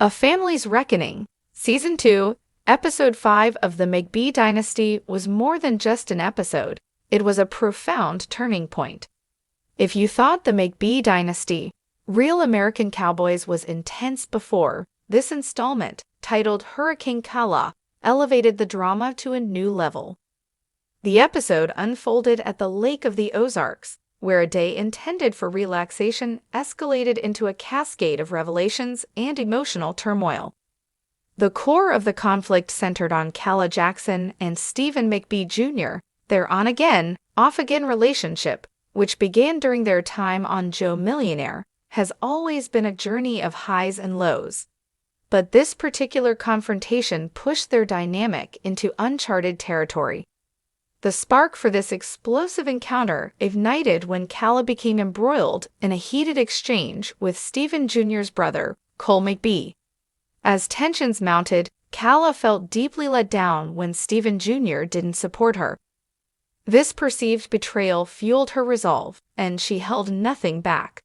A Family's Reckoning, Season 2, Episode 5 of the McBee Dynasty was more than just an episode. It was a profound turning point. If you thought the McBee Dynasty, Real American Cowboys was intense before, this installment, titled Hurricane Calah, elevated the drama to a new level. The episode unfolded at the Lake of the Ozarks, where a day intended for relaxation escalated into a cascade of revelations and emotional turmoil. The core of the conflict centered on Calah Jackson and Stephen McBee Jr., their on-again, off-again relationship, which began during their time on Joe Millionaire, has always been a journey of highs and lows. But this particular confrontation pushed their dynamic into uncharted territory. The spark for this explosive encounter ignited when Calah became embroiled in a heated exchange with Stephen Jr.'s brother, Cole McBee. As tensions mounted, Calah felt deeply let down when Stephen Jr. didn't support her. This perceived betrayal fueled her resolve, and she held nothing back.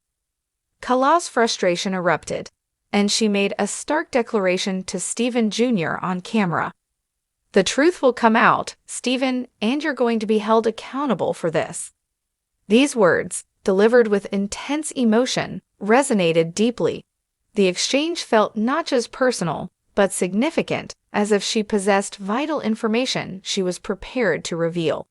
Calah's frustration erupted, and she made a stark declaration to Stephen Jr. on camera. "The truth will come out, Stephen, and you're going to be held accountable for this." These words, delivered with intense emotion, resonated deeply. The exchange felt not just personal, but significant, as if she possessed vital information she was prepared to reveal.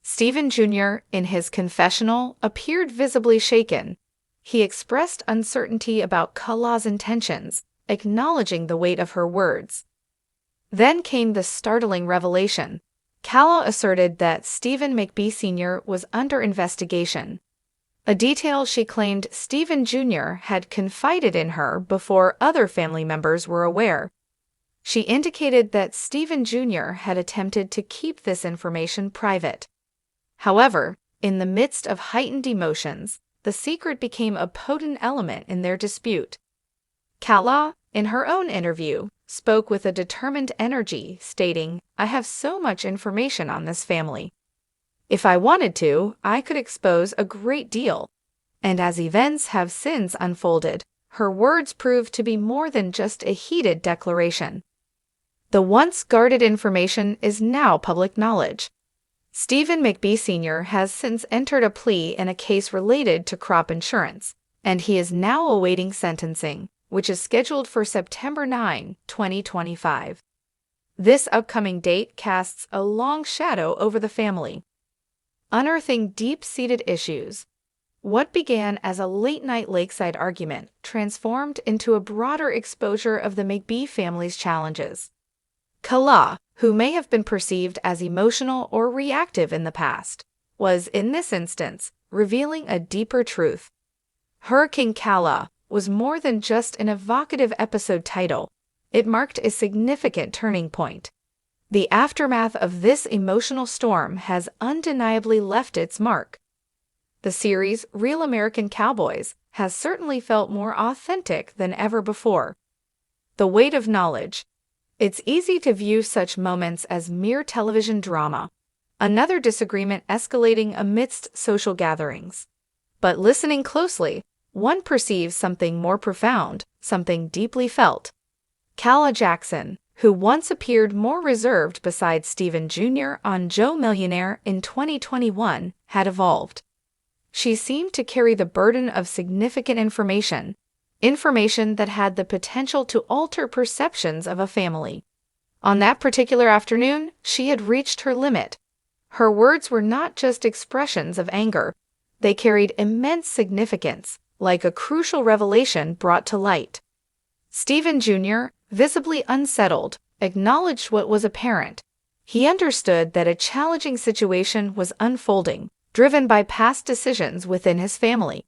Stephen Jr., in his confessional, appeared visibly shaken. He expressed uncertainty about Calah's intentions, acknowledging the weight of her words. Then came the startling revelation. Calah asserted that Stephen McBee Sr. was under investigation, a detail she claimed Stephen Jr. had confided in her before other family members were aware. She indicated that Stephen Jr. had attempted to keep this information private. However, in the midst of heightened emotions, the secret became a potent element in their dispute. Calah, in her own interview, spoke with a determined energy, stating, "I have so much information on this family. If I wanted to, I could expose a great deal." And as events have since unfolded, her words proved to be more than just a heated declaration. The once guarded information is now public knowledge. Stephen McBee Sr. has since entered a plea in a case related to crop insurance, and he is now awaiting sentencing, which is scheduled for September 9, 2025. This upcoming date casts a long shadow over the family. Unearthing Deep-Seated Issues. What began as a late-night lakeside argument transformed into a broader exposure of the McBee family's challenges. Calah, who may have been perceived as emotional or reactive in the past, was, in this instance, revealing a deeper truth. Hurricane Calah was more than just an evocative episode title. It marked a significant turning point. The aftermath of this emotional storm has undeniably left its mark. The series Real American Cowboys has certainly felt more authentic than ever before. The weight of knowledge. It's easy to view such moments as mere television drama, another disagreement escalating amidst social gatherings. But listening closely, one perceives something more profound, something deeply felt. Calah Jackson, who once appeared more reserved beside Stephen Jr. on Joe Millionaire in 2021, had evolved. She seemed to carry the burden of significant information that had the potential to alter perceptions of a family. On that particular afternoon, she had reached her limit. Her words were not just expressions of anger. They carried immense significance, like a crucial revelation brought to light. Stephen Jr., visibly unsettled, acknowledged what was apparent. He understood that a challenging situation was unfolding, driven by past decisions within his family,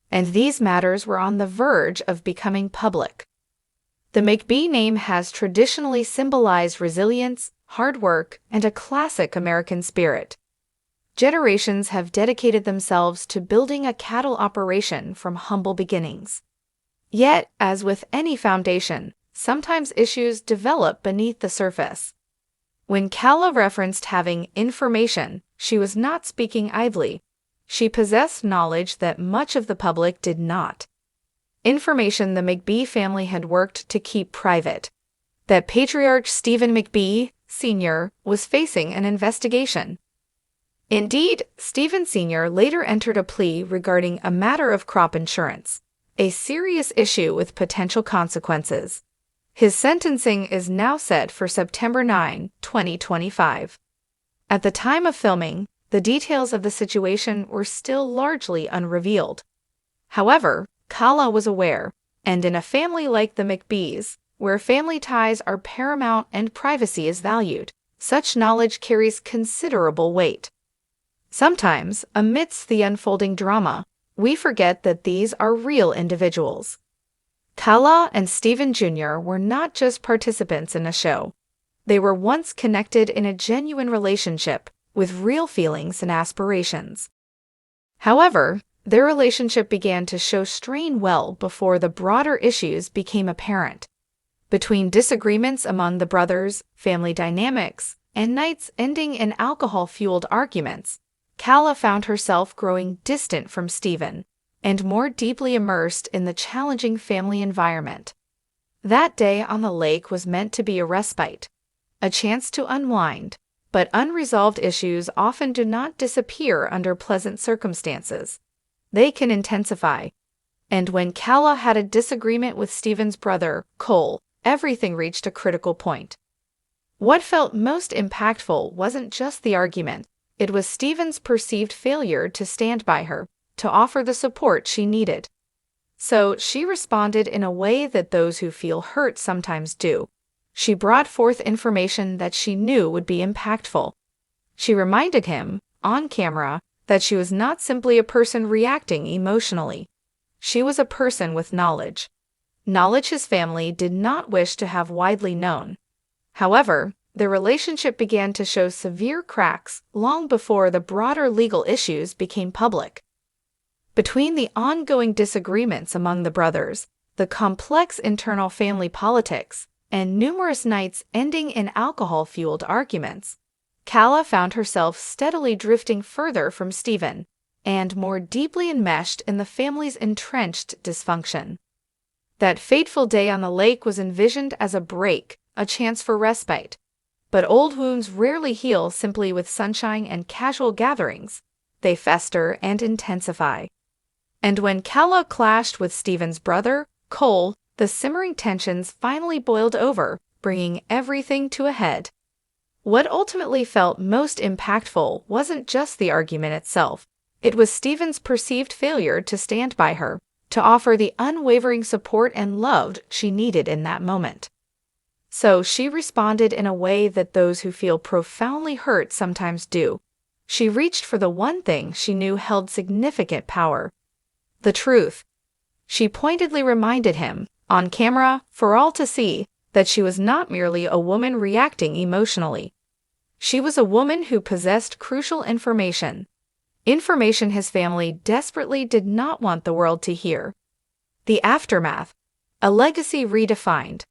and these matters were on the verge of becoming public. The McBee name has traditionally symbolized resilience, hard work, and a classic American spirit. Generations have dedicated themselves to building a cattle operation from humble beginnings. Yet, as with any foundation, sometimes issues develop beneath the surface. When Calah referenced having information, she was not speaking idly. She possessed knowledge that much of the public did not. information the McBee family had worked to keep private. That patriarch Stephen McBee, Sr. was facing an investigation. Indeed, Stephen Sr. later entered a plea regarding a matter of crop insurance, a serious issue with potential consequences. His sentencing is now set for September 9, 2025. At the time of filming, the details of the situation were still largely unrevealed. However, Calah was aware, and in a family like the McBees, where family ties are paramount and privacy is valued, such knowledge carries considerable weight. Sometimes, amidst the unfolding drama, we forget that these are real individuals. Calah and Stephen Jr. were not just participants in a show. They were once connected in a genuine relationship with real feelings and aspirations. However, their relationship began to show strain well before the broader issues became apparent. Between disagreements among the brothers, family dynamics, and nights ending in alcohol-fueled arguments, Calah found herself growing distant from Stephen and more deeply immersed in the challenging family environment. That day on the lake was meant to be a respite, a chance to unwind, but unresolved issues often do not disappear under pleasant circumstances. They can intensify. And when Calah had a disagreement with Stephen's brother, Cole, everything reached a critical point. What felt most impactful wasn't just the argument. It was Stephen's perceived failure to stand by her, to offer the support she needed. So she responded in a way that those who feel hurt sometimes do. She brought forth information that she knew would be impactful. She reminded him, on camera, that she was not simply a person reacting emotionally. She was a person with knowledge. Knowledge his family did not wish to have widely known. However, their relationship began to show severe cracks long before the broader legal issues became public. Between the ongoing disagreements among the brothers, the complex internal family politics, and numerous nights ending in alcohol-fueled arguments, Calah found herself steadily drifting further from Stephen and more deeply enmeshed in the family's entrenched dysfunction. That fateful day on the lake was envisioned as a break, a chance for respite. But old wounds rarely heal simply with sunshine and casual gatherings. They fester and intensify. And when Calah clashed with Stephen's brother, Cole, the simmering tensions finally boiled over, bringing everything to a head. What ultimately felt most impactful wasn't just the argument itself. It was Stephen's perceived failure to stand by her, to offer the unwavering support and love she needed in that moment. So she responded in a way that those who feel profoundly hurt sometimes do. She reached for the one thing she knew held significant power: the truth. She pointedly reminded him, on camera, for all to see, that she was not merely a woman reacting emotionally. She was a woman who possessed crucial information. Information his family desperately did not want the world to hear. The aftermath. A legacy redefined.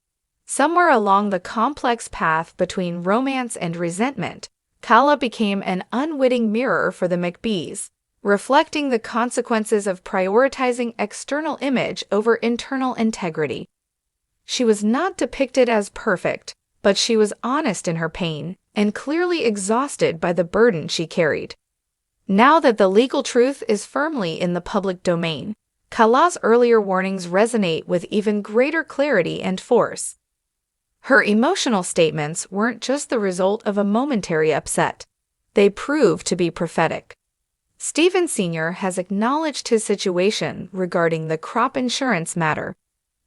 Somewhere along the complex path between romance and resentment, Calah became an unwitting mirror for the McBees, reflecting the consequences of prioritizing external image over internal integrity. She was not depicted as perfect, but she was honest in her pain and clearly exhausted by the burden she carried. Now that the legal truth is firmly in the public domain, Calah's earlier warnings resonate with even greater clarity and force. Her emotional statements weren't just the result of a momentary upset. They proved to be prophetic. Stephen Sr. has acknowledged his situation regarding the crop insurance matter.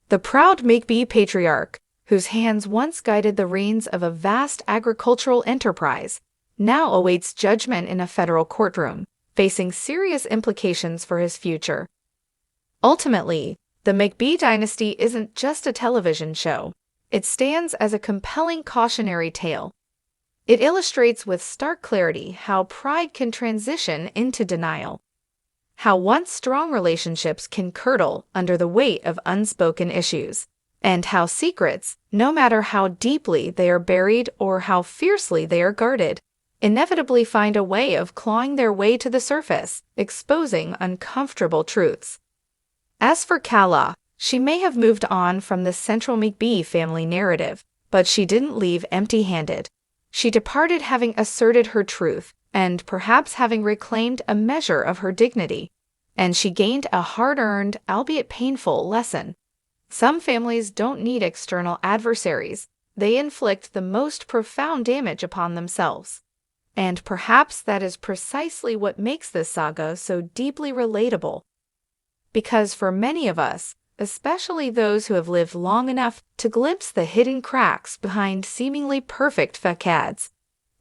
The proud McBee patriarch, whose hands once guided the reins of a vast agricultural enterprise, now awaits judgment in a federal courtroom, facing serious implications for his future. Ultimately, the McBee Dynasty isn't just a television show. It stands as a compelling cautionary tale. It illustrates with stark clarity how pride can transition into denial, how once strong relationships can curdle under the weight of unspoken issues, and how secrets, no matter how deeply they are buried or how fiercely they are guarded, inevitably find a way of clawing their way to the surface, exposing uncomfortable truths. As for Calah, She may have moved on from the central McBee family narrative, but she didn't leave empty-handed. She departed having asserted her truth, and perhaps having reclaimed a measure of her dignity. And she gained a hard-earned, albeit painful, lesson. Some families don't need external adversaries. They inflict the most profound damage upon themselves. And perhaps that is precisely what makes this saga so deeply relatable. Because for many of us, especially those who have lived long enough to glimpse the hidden cracks behind seemingly perfect facades,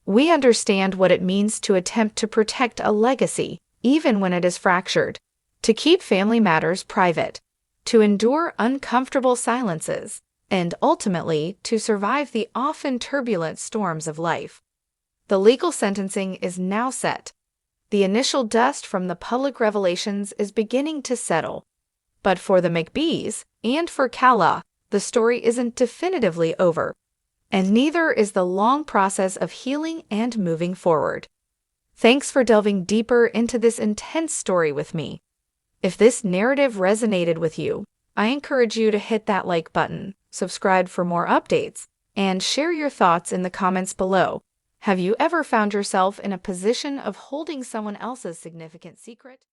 we understand what it means to attempt to protect a legacy, even when it is fractured, to keep family matters private, to endure uncomfortable silences, and ultimately to survive the often turbulent storms of life. The legal sentencing is now set. The initial dust from the public revelations is beginning to settle. But for the McBees, and for Calah, the story isn't definitively over. And neither is the long process of healing and moving forward. Thanks for delving deeper into this intense story with me. If this narrative resonated with you, I encourage you to hit that like button, subscribe for more updates, and share your thoughts in the comments below. Have you ever found yourself in a position of holding someone else's significant secret?